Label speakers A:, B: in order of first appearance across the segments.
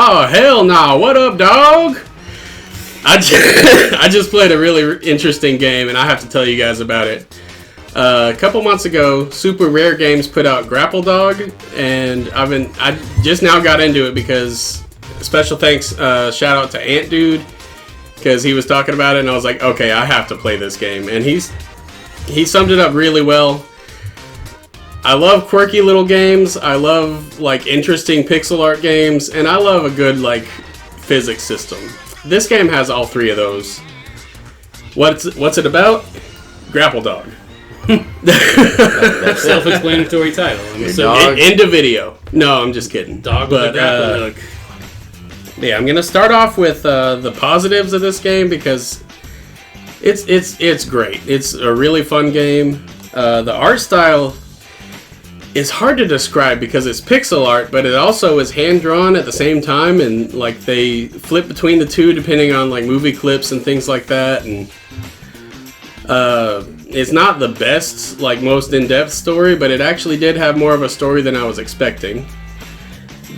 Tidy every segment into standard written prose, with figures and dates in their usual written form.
A: Oh, hell nah. What up, dog? I just played a really interesting game, and I have to tell you guys about it. A couple months ago, Super Rare Games put out Grapple Dog, and I just now got into it because special thanks, shout out to Ant Dude, because he was talking about it, and I was like, okay, I have to play this game, and he summed it up really well. I love quirky little games. I love like interesting pixel art games, and I love a good like physics system. This game has all three of those. What's it about? Grapple Dog.
B: That's self-explanatory title.
A: End of video. No, I'm just kidding.
B: Dog with a grappling hook.
A: Yeah, I'm gonna start off with the positives of this game because it's great. It's a really fun game. The art style is hard to describe because it's pixel art, but it also is hand drawn at the same time, and like they flip between the two depending on like movie clips and things like that. And it's not the best, like most in-depth story, but it actually did have more of a story than I was expecting.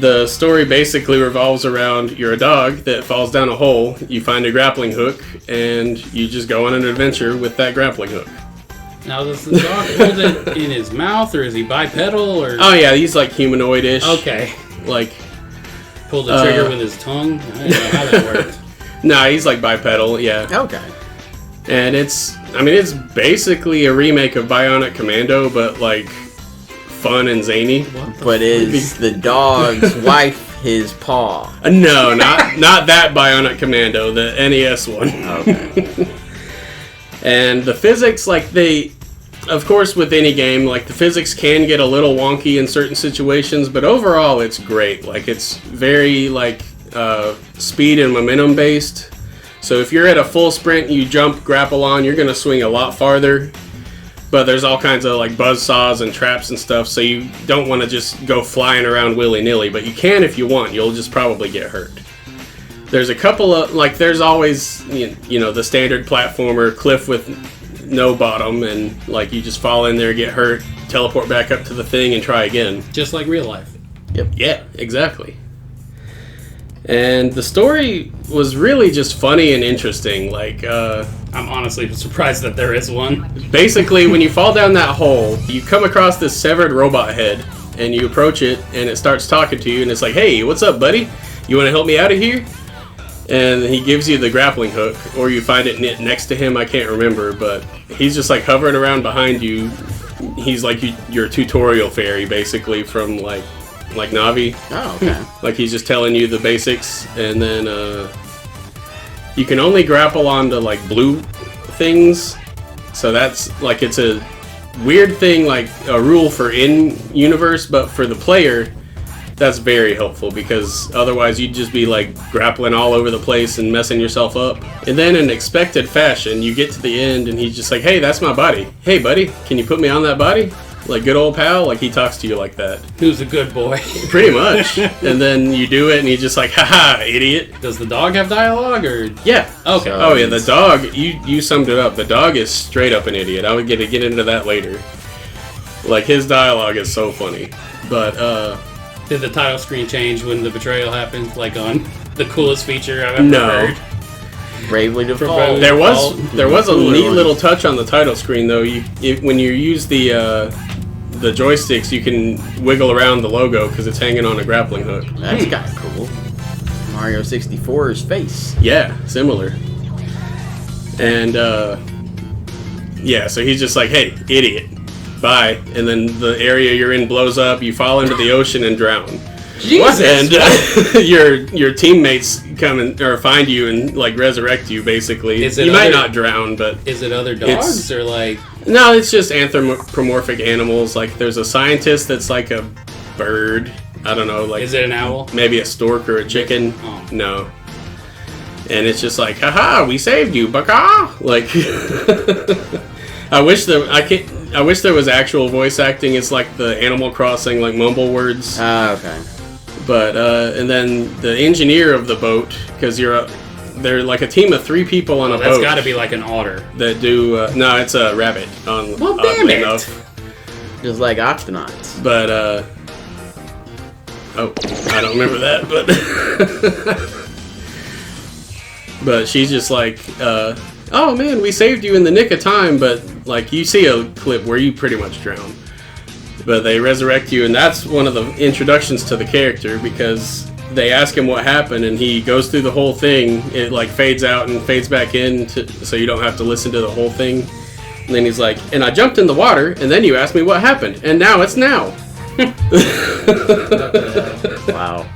A: The story basically revolves around you're a dog that falls down a hole, you find a grappling hook, and you just go on an adventure with that grappling hook.
B: Now, does the dog hold it in his mouth, or is he bipedal, or?
A: Oh yeah, he's like humanoid-ish.
B: Okay.
A: Like
B: pull the trigger with his tongue. I don't know how that worked.
A: Nah, he's like bipedal. Yeah.
C: Okay.
A: And it's basically a remake of Bionic Commando, but like fun and zany.
C: But is the dog's wife his paw?
A: No, not that Bionic Commando, the NES one.
C: Okay.
A: And the physics, like of course with any game, like the physics can get a little wonky in certain situations, but overall it's great. Like it's very like speed and momentum based. So if you're at a full sprint, you jump, grapple on, you're gonna swing a lot farther. But there's all kinds of like buzzsaws and traps and stuff, so you don't want to just go flying around willy-nilly, but you can if you want. You'll just probably get hurt. There's a couple of, like, there's always, you know, the standard platformer, cliff with no bottom, and, like, you just fall in there, get hurt, teleport back up to the thing, and try again.
B: Just like real life.
A: Yep. Yeah, exactly. And the story was really just funny and interesting. Like,
B: I'm honestly surprised that there is one.
A: Basically, when you fall down that hole, you come across this severed robot head, and you approach it, and it starts talking to you, and it's like, hey, what's up, buddy? You want to help me out of here? And he gives you the grappling hook, or you find it next to him, I can't remember, but he's just like hovering around behind you. He's like your tutorial fairy, basically, from like Navi.
C: Oh, okay.
A: Like he's just telling you the basics, and then you can only grapple onto like blue things, so that's like, it's a weird thing, like a rule for in-universe, but for the player, that's very helpful, because otherwise you'd just be like grappling all over the place and messing yourself up. And then in expected fashion, you get to the end and he's just like, hey, that's my body. Hey, buddy, can you put me on that body? Like good old pal, like he talks to you like that.
B: Who's a good boy?
A: Pretty much. And then you do it and he's just like, haha, idiot.
B: Does the dog have dialogue, or?
A: Yeah.
B: Okay.
A: Oh yeah, the dog, you summed it up. The dog is straight up an idiot. I would get into that later. Like his dialogue is so funny. But
B: did the title screen change when the betrayal happened? Like on the coolest feature I've ever heard?
C: Bravely Default.
A: There was a neat little touch on the title screen though. When you use the joysticks, you can wiggle around the logo because it's hanging on a grappling hook.
C: That's kind of cool. Mario 64's face.
A: Yeah, similar. And yeah, so he's just like, hey, idiot. Bye. And then the area you're in blows up, you fall into the ocean and drown.
B: Jesus!
A: And your teammates come or find you and like resurrect you, basically. You might not drown, but...
B: Is it other dogs, or like...
A: No, it's just anthropomorphic animals. Like there's a scientist that's like a bird. I don't know, like...
B: Is it an owl?
A: Maybe a stork or a chicken.
B: Oh.
A: No. And it's just like, haha, we saved you, baka! Like... I wish there was actual voice acting. It's like the Animal Crossing, like mumble words.
C: Okay.
A: But and then the engineer of the boat, because they're like a team of 3 people on a boat.
B: That's got to be like an otter.
A: That do no, it's a rabbit.
B: Well, damn it!
C: Just like Octonauts.
A: But Oh, I don't remember that, but but she's just like, oh man, we saved you in the nick of time, but like you see a clip where you pretty much drown. But they resurrect you, and that's one of the introductions to the character, because they ask him what happened, and he goes through the whole thing. It like fades out and fades back in, so you don't have to listen to the whole thing. And then he's like, and I jumped in the water, and then you asked me what happened, and now it's now.
C: Wow.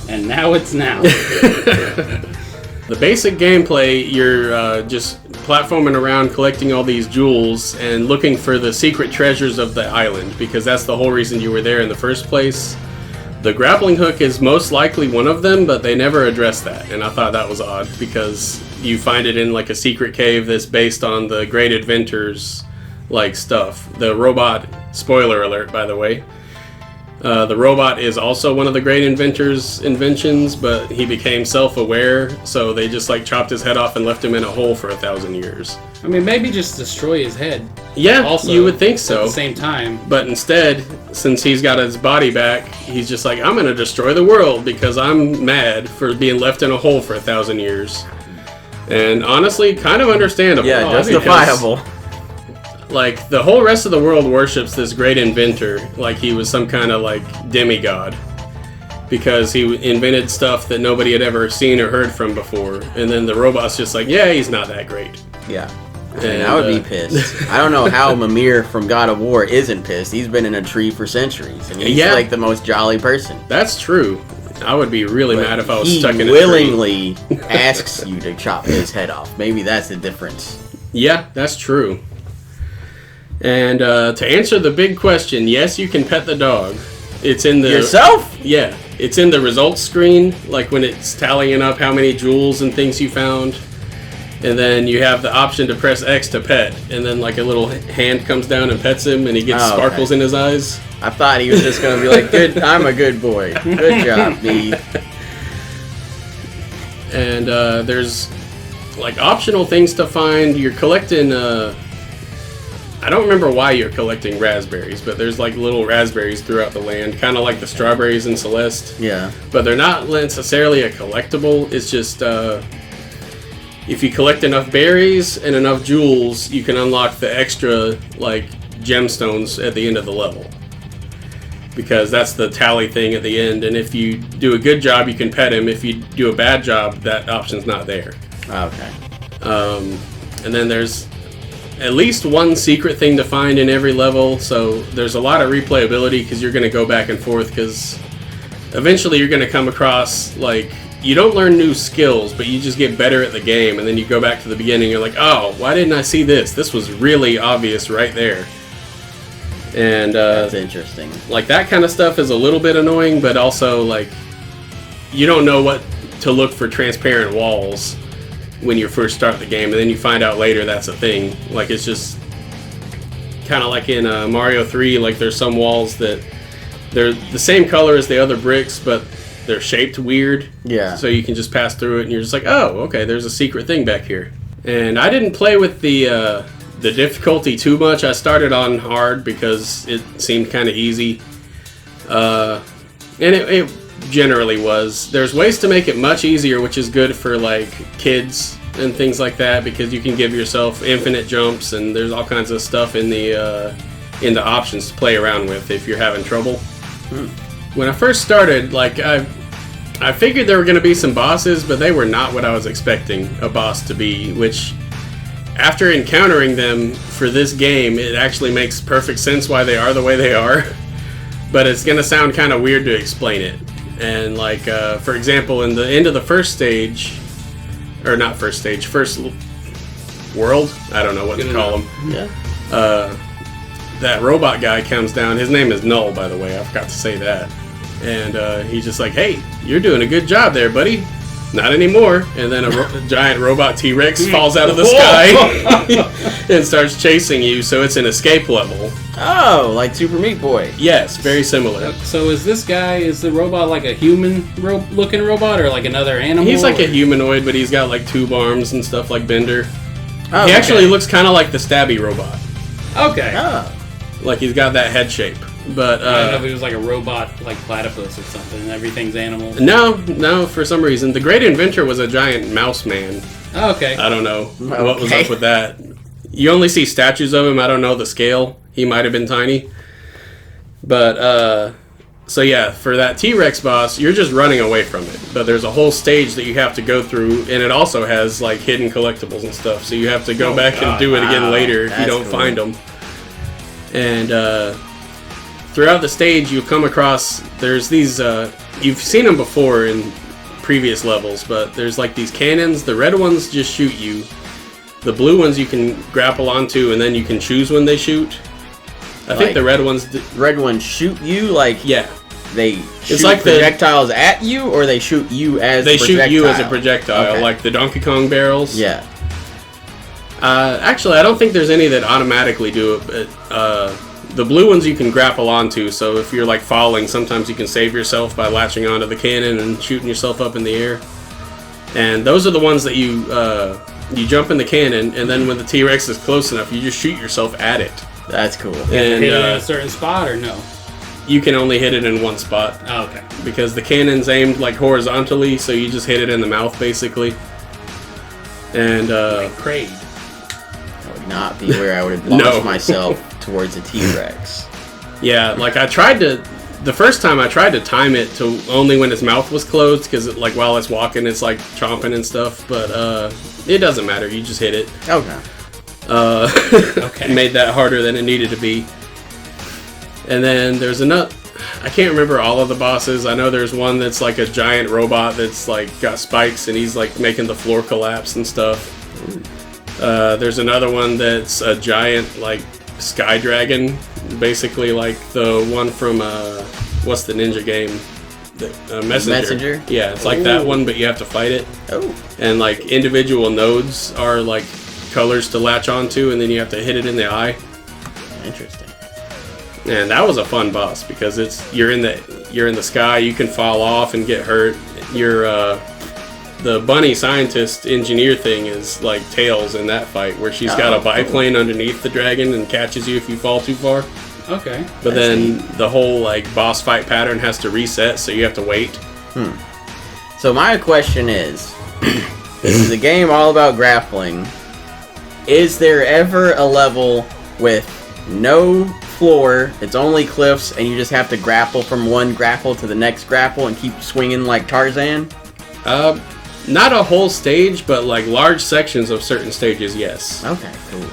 B: And now it's now.
A: The basic gameplay, you're just platforming around, collecting all these jewels, and looking for the secret treasures of the island, because that's the whole reason you were there in the first place. The grappling hook is most likely one of them, but they never address that, and I thought that was odd, because you find it in like a secret cave that's based on the Great Inventors like stuff. The robot, spoiler alert by the way, the robot is also one of the Great Inventors' inventions, but he became self-aware, so they just like chopped his head off and left him in a hole for 1,000 years.
B: I mean, maybe just destroy his head.
A: Yeah,
B: Also,
A: you would think so.
B: At the same time.
A: But instead, since he's got his body back, he's just like, I'm going to destroy the world because I'm mad for being left in a hole for 1,000 years. And honestly, kind of understandable.
C: Yeah, justifiable.
A: Like, the whole rest of the world worships this great inventor like he was some kind of, like, demigod. Because he invented stuff that nobody had ever seen or heard from before. And then the robot's just like, yeah, he's not that great.
C: Yeah. And I would be pissed. I don't know how Mimir from God of War isn't pissed. He's been in a tree for centuries. And he's like the most jolly person.
A: That's true. I would be really mad if I was stuck in a tree.
C: He willingly asks you to chop his head off. Maybe that's the difference.
A: Yeah, that's true. And to answer the big question, yes, you can pet the dog. It's in the...
C: Yourself?
A: Yeah. It's in the results screen, like when it's tallying up how many jewels and things you found. And then you have the option to press X to pet. And then like a little hand comes down and pets him, and he gets sparkles in his eyes.
C: I thought he was just going to be like, "Good, I'm a good boy. Good job, me."
A: And there's like optional things to find. You're collecting... I don't remember why you're collecting raspberries, but there's like little raspberries throughout the land, kind of like the strawberries in Celeste.
C: Yeah.
A: But they're not necessarily a collectible. It's just if you collect enough berries and enough jewels, you can unlock the extra like gemstones at the end of the level. Because that's the tally thing at the end, and if you do a good job, you can pet him. If you do a bad job, that option's not there.
C: Okay.
A: And then there's at least one secret thing to find in every level, so there's a lot of replayability because you're going to go back and forth, because eventually you're going to come across, like, you don't learn new skills, but you just get better at the game, and then you go back to the beginning, you're like, oh, why didn't I see this? This was really obvious right there. And
C: that's interesting.
A: Like, that kind of stuff is a little bit annoying, but also, like, you don't know what to look for transparent walls when you first start the game, and then you find out later that's a thing. Like, it's just kind of like in Mario 3, like there's some walls that they're the same color as the other bricks, but they're shaped weird.
C: Yeah. So
A: you can just pass through it, and you're just like, oh, okay, there's a secret thing back here. And I didn't play with the difficulty too much. I started on hard because it seemed kind of easy. And it generally was. There's ways to make it much easier, which is good for like kids and things like that, because you can give yourself infinite jumps, and there's all kinds of stuff in the options to play around with if you're having trouble. When I first started, like I figured there were going to be some bosses, but they were not what I was expecting a boss to be, which after encountering them for this game, it actually makes perfect sense why they are the way they are. But it's going to sound kind of weird to explain it. And like, for example, in the end of the first stage, or not first stage, first world, I don't know what to call them.
C: Yeah.
A: That robot guy comes down. His name is Null, by the way. I forgot to say that. And he's just like, hey, you're doing a good job there, buddy. Not anymore. And then a giant robot T-Rex falls out of the sky and starts chasing you, so it's an escape level.
C: Oh, like Super Meat Boy.
A: Yes, very similar.
B: So is the robot like a human-looking robot, or like another animal?
A: He's like a humanoid, but he's got like tube arms and stuff like Bender.
C: Oh,
A: he actually looks kind of like the Stabby robot.
B: Okay.
C: Oh.
A: Like he's got that head shape. But
B: I don't know if it was like a robot, like platypus or something. Everything's animal.
A: No, for some reason. The Great Inventor was a giant mouse man.
B: Oh, okay.
A: I don't know what was up with that. You only see statues of him. I don't know the scale. He might have been tiny. But, so yeah, for that T-Rex boss, you're just running away from it. But there's a whole stage that you have to go through, and it also has, like, hidden collectibles and stuff. So you have to go back and do it again later if you don't find them. And, throughout the stage, you come across, there's these, you've seen them before in previous levels, but there's, like, these cannons. The red ones just shoot you. The blue ones you can grapple onto, and then you can choose when they shoot. I think the red ones...
C: Red ones shoot you? Like,
A: yeah.
C: They shoot like projectiles at you, or they shoot you as a projectile? They shoot you
A: as a projectile, like the Donkey Kong barrels.
C: Yeah.
A: Actually, I don't think there's any that automatically do it, but the blue ones you can grapple onto, so if you're like falling, sometimes you can save yourself by latching onto the cannon and shooting yourself up in the air. And those are the ones that you jump in the cannon, and then when the T-Rex is close enough, you just shoot yourself at it.
C: That's cool.
A: And
B: hit it in a certain spot, or no?
A: You can only hit it in one spot.
B: Oh, okay.
A: Because the cannon's aimed like horizontally, so you just hit it in the mouth, basically. And
B: Kraid.
C: That would not be where I would have launched myself towards a T-Rex.
A: Yeah, like the first time I tried to time it to only when its mouth was closed, because like while it's walking, it's like chomping and stuff. But it doesn't matter. You just hit it.
C: Okay.
A: Okay. Made that harder than it needed to be. And then there's another. I can't remember all of the bosses. I know there's one that's like a giant robot that's like got spikes and he's like making the floor collapse and stuff. There's another one that's a giant like sky dragon, basically like the one from what's the ninja game? Messenger. Yeah, it's like that one, but you have to fight it.
C: Oh. And
A: like individual nodes are like colors to latch onto, and then you have to hit it in the eye.
C: Interesting.
A: And that was a fun boss because you're in the sky, you can fall off and get hurt. The bunny scientist engineer thing is like Tails in that fight, where she's got a biplane underneath the dragon and catches you if you fall too far.
B: Okay.
A: But then the whole like boss fight pattern has to reset, so you have to wait.
C: So my question is, this is a game all about grappling. Is there ever a level with no floor, it's only cliffs, and you just have to grapple from one grapple to the next grapple and keep swinging like Tarzan?
A: Not a whole stage, but like large sections of certain stages, yes.
C: Okay, cool.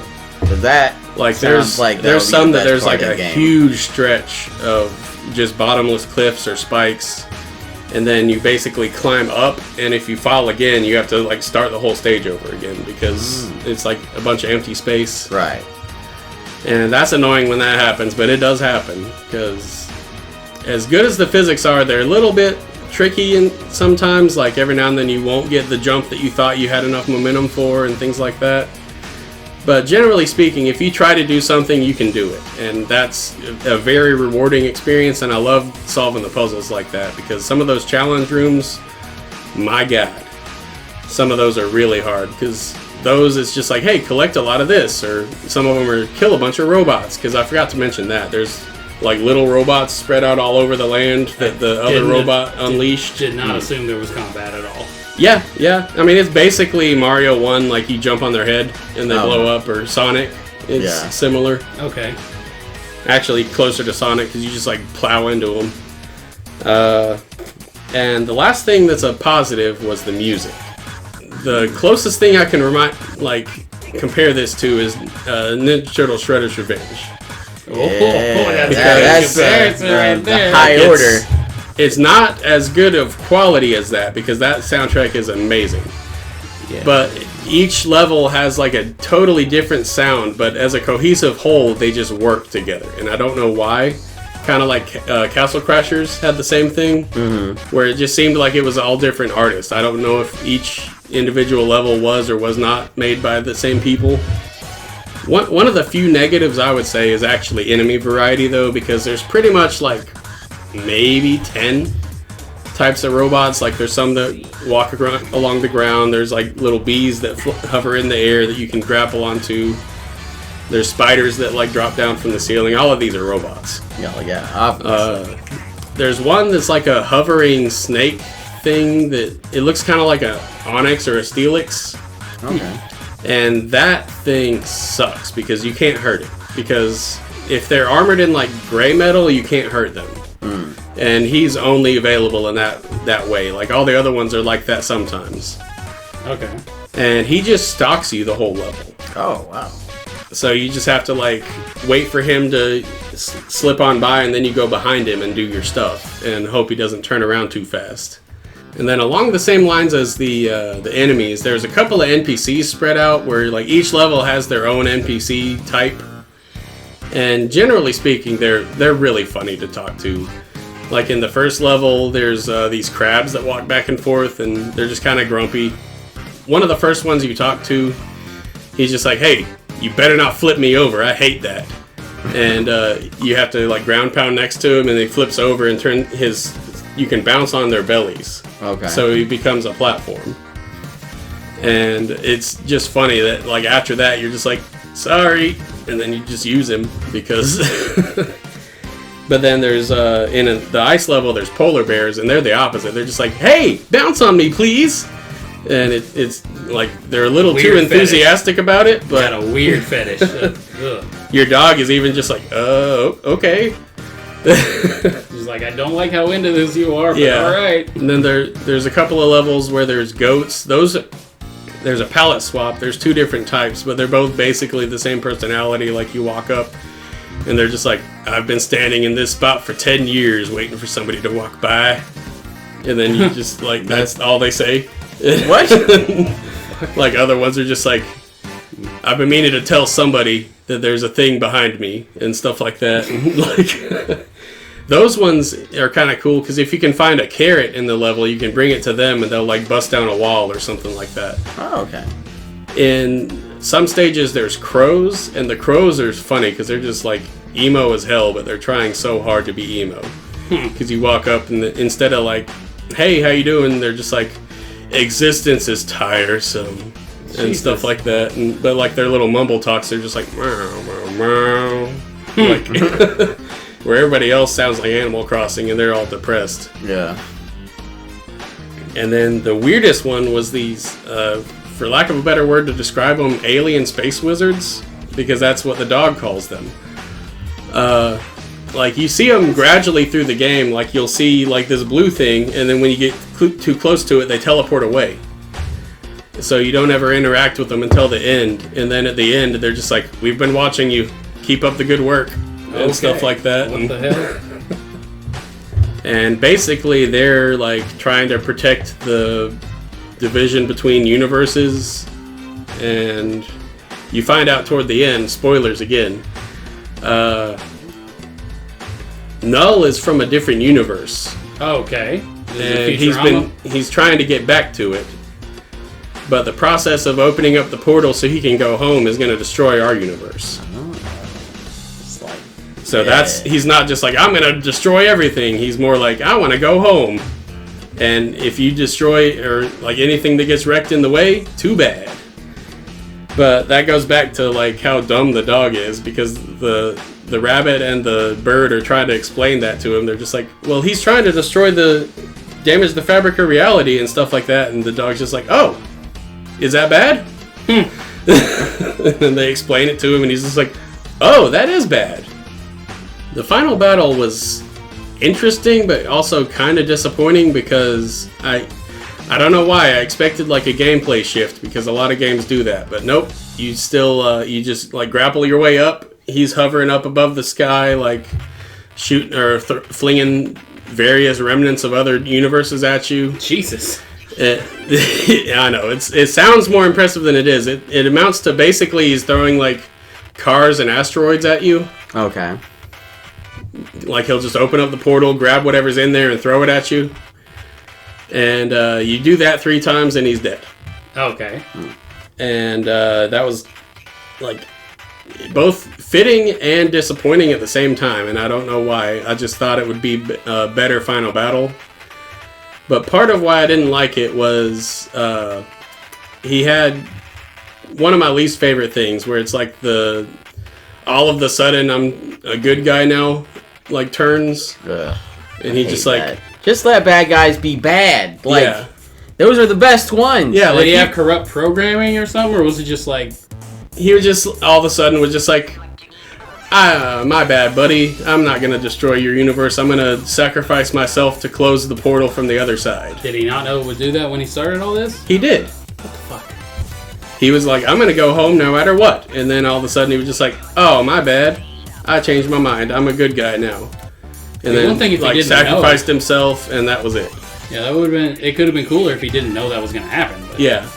C: So that
A: like there's some that there's like a huge stretch of just bottomless cliffs or spikes, and then you basically climb up, and if you fall again, you have to like start the whole stage over again because it's like a bunch of empty space.
C: Right.
A: And that's annoying when that happens, but it does happen because as good as the physics are, they're a little bit tricky, and sometimes like every now and then you won't get the jump that you thought you had enough momentum for and things like that. But generally speaking, if you try to do something, you can do it, and that's a very rewarding experience. And I love solving the puzzles like that because some of those challenge rooms, my god, some of those are really hard because those it's just like, hey, collect a lot of this, or some of them are kill a bunch of robots, because I forgot to mention that there's like little robots spread out all over the land that the other robot unleashed.
B: Did not assume there was combat at all.
A: Yeah. I mean, it's basically Mario 1, like you jump on their head and they blow up, or Sonic. It's similar.
B: Okay.
A: Actually, closer to Sonic because you just like plow into them. And the last thing that's a positive was the music. The closest thing I can compare this to is Ninja Turtle Shredder's Revenge.
C: That's the high order.
A: It's not as good of quality as that because that soundtrack is amazing. Yeah. But each level has like a totally different sound, but as a cohesive whole, they just work together. And I don't know why. Kind of like Castle Crashers had the same thing, where it just seemed like it was all different artists. I don't know if each individual level was or was not made by the same people. One of the few negatives I would say is actually enemy variety, though, because there's pretty much like maybe 10 types of robots. Like there's some that walk along the ground. There's like little bees that hover in the air that you can grapple onto. There's spiders that like drop down from the ceiling. All of these are robots.
C: Yeah, obviously.
A: There's one that's like a hovering snake thing that it looks kind of like a onyx or a steelix.
C: Okay.
A: And that thing sucks because you can't hurt it. Because if they're armored in like gray metal, you can't hurt them. And he's only available in that way. Like all the other ones are like that sometimes.
B: Okay.
A: And he just stalks you the whole level.
C: Oh, wow.
A: So you just have to like wait for him to slip on by, and then you go behind him and do your stuff and hope he doesn't turn around too fast. And then along the same lines as the enemies, there's a couple of NPCs spread out where like each level has their own NPC type. And generally speaking, they're really funny to talk to. Like in the first level, there's these crabs that walk back and forth, and they're just kind of grumpy. One of the first ones you talk to, he's just like, "Hey, you better not flip me over. I hate that." And you have to like ground pound next to him, and he flips over and you can bounce on their bellies.
C: Okay.
A: So he becomes a platform. And it's just funny that like after that you're just like, sorry, and then you just use him because but then there's the ice level there's polar bears, and they're the opposite. They're just like, "Hey, bounce on me, please." And it's like they're a little
B: Weird
A: too enthusiastic about it, but
B: Got a weird fetish. Ugh.
A: your dog is even just like, okay.
B: He's like, I don't like how into this you are, but
A: Yeah.
B: alright.
A: And then there's a couple of levels where there's goats. There's a palette swap. There's two different types, but they're both basically the same personality. Like you walk up, and they're just like, "I've been standing in this spot for 10 years waiting for somebody to walk by." And then you just like, that's all they say.
C: What?
A: Like other ones are just like, "I've been meaning to tell somebody that there's a thing behind me," and stuff like that. Like those ones are kind of cool because if you can find a carrot in the level, you can bring it to them and they'll like bust down a wall or something like that.
C: Oh, okay.
A: In some stages there's crows, and the crows are funny because they're just like emo as hell, but they're trying so hard to be emo. Because you walk up and instead of like, "Hey, how you doing?" they're just like, "Existence is tiresome," and stuff like that. But like their little mumble talks, they're just like meow, meow, meow. Like where everybody else sounds like Animal Crossing, and they're all depressed.
C: Yeah.
A: And then the weirdest one was these, for lack of a better word to describe them, alien space wizards, because that's what the dog calls them. Like you see them gradually through the game. Like you'll see like this blue thing, and then when you get too close to it, they teleport away. So you don't ever interact with them until the end. And then at the end, they're just like, "We've been watching you. Keep up the good work," and stuff like that.
B: What the hell?
A: And basically, they're like trying to protect the division between universes. And you find out toward the end, spoilers again, Null is from a different universe.
B: Okay.
A: And he's trying to get back to it. But the process of opening up the portal so he can go home is going to destroy our universe.
C: It's like,
A: So he's not just like, "I'm going to destroy everything." He's more like, "I want to go home." And if you destroy or like anything that gets wrecked in the way, too bad. But that goes back to like how dumb the dog is, because the rabbit and the bird are trying to explain that to him. They're just like, "Well, he's trying to damage the fabric of reality," and stuff like that. And the dog's just like, "Oh, is that bad?" And they explain it to him, and he's just like, "Oh, that is bad." The final battle was interesting, but also kind of disappointing because I don't know why. I expected like a gameplay shift because a lot of games do that, but nope. You still you just like grapple your way up. He's hovering up above the sky, like shooting or flinging various remnants of other universes at you.
B: Jesus.
A: I know it sounds more impressive than it is. It amounts to basically he's throwing like cars and asteroids at you.
C: okay.
A: Like he'll just open up the portal, grab whatever's in there, and throw it at you. And you do that 3 times, and he's dead.
B: Okay.
A: And that was like both fitting and disappointing at the same time. And I don't know why. I just thought it would be a better final battle. But part of why I didn't like it was he had one of my least favorite things where it's like the all of the sudden I'm a good guy now, like turns,
C: Ugh,
A: and he just like
C: that. Just let bad guys be bad. Like,
A: yeah.
C: those are the best ones.
A: Yeah,
B: Did
A: like
B: he have corrupt programming or something, or was it just like...
A: he was just all of a sudden was just like, my bad, buddy. I'm not gonna destroy your universe. I'm gonna sacrifice myself to close the portal from the other side.
B: Did he not know it would do that when he started all this?
A: He did.
B: What the fuck?
A: He was like, I'm gonna go home no matter what. And then all of a sudden he was just like, oh, my bad. I changed my mind. I'm a good guy now. And then
B: one thing if he
A: like
B: didn't
A: sacrificed himself, and that was it.
B: Yeah, that would have been... It could have been cooler if he didn't know that was going to happen. But...
A: Yeah.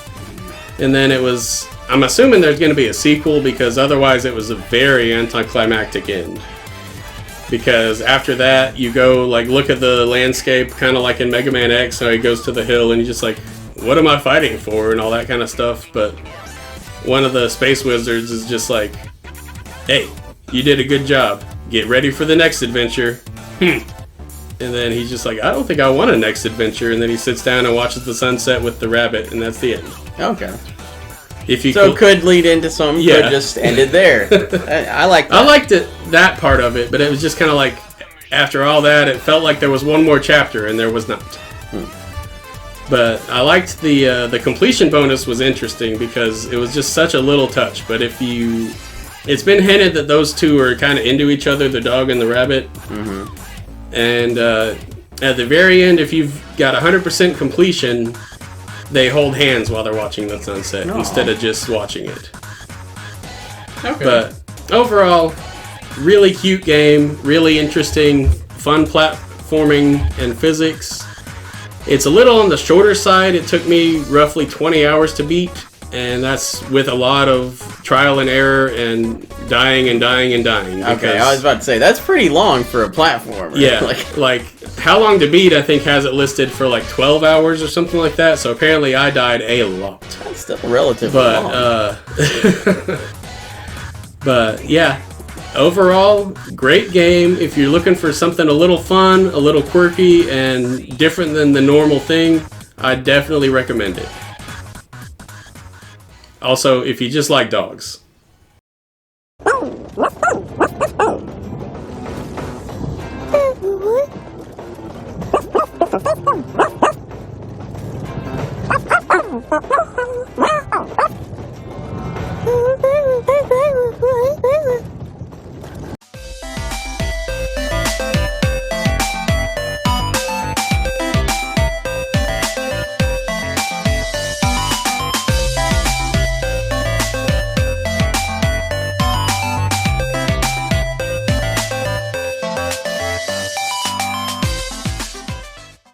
A: And then it was... I'm assuming there's going to be a sequel, because otherwise it was a very anticlimactic end. Because after that, you go, like, look at the landscape, kind of like in Mega Man X, how he goes to the hill, and you're just like, what am I fighting for, and all that kind of stuff. But one of the space wizards is just like, hey, you did a good job. Get ready for the next adventure. And then he's just like, I don't think I want a next adventure. And then he sits down and watches the sunset with the rabbit, and that's the end.
C: Okay.
A: If you
C: So it could lead into something.
A: Yeah.
C: Could just end it there. I like that.
A: I liked it, that part of it, but it was just kind of like, after all that, it felt like there was one more chapter, and there was not. But I liked the completion bonus was interesting, because it was just such a little touch. But if you... It's been hinted that those two are kind of into each other, the dog and the rabbit. And at the very end, if you've got 100% completion, they hold hands while they're watching the sunset instead of just watching it.
B: Okay.
A: But overall, really cute game, really interesting, fun platforming and physics. It's a little on the shorter side. It took me roughly 20 hours to beat, and that's with a lot of trial and error and dying and dying and dying.
C: Okay, I was about to say, that's pretty long for a platformer.
A: Yeah, like how long to beat, I think, has it listed for like 12 hours or something like that, so apparently I died a lot.
C: That's still relatively long.
A: But yeah, overall, great game. If you're looking for something a little fun, a little quirky, and different than the normal thing, I definitely recommend it. Also, if you just like dogs.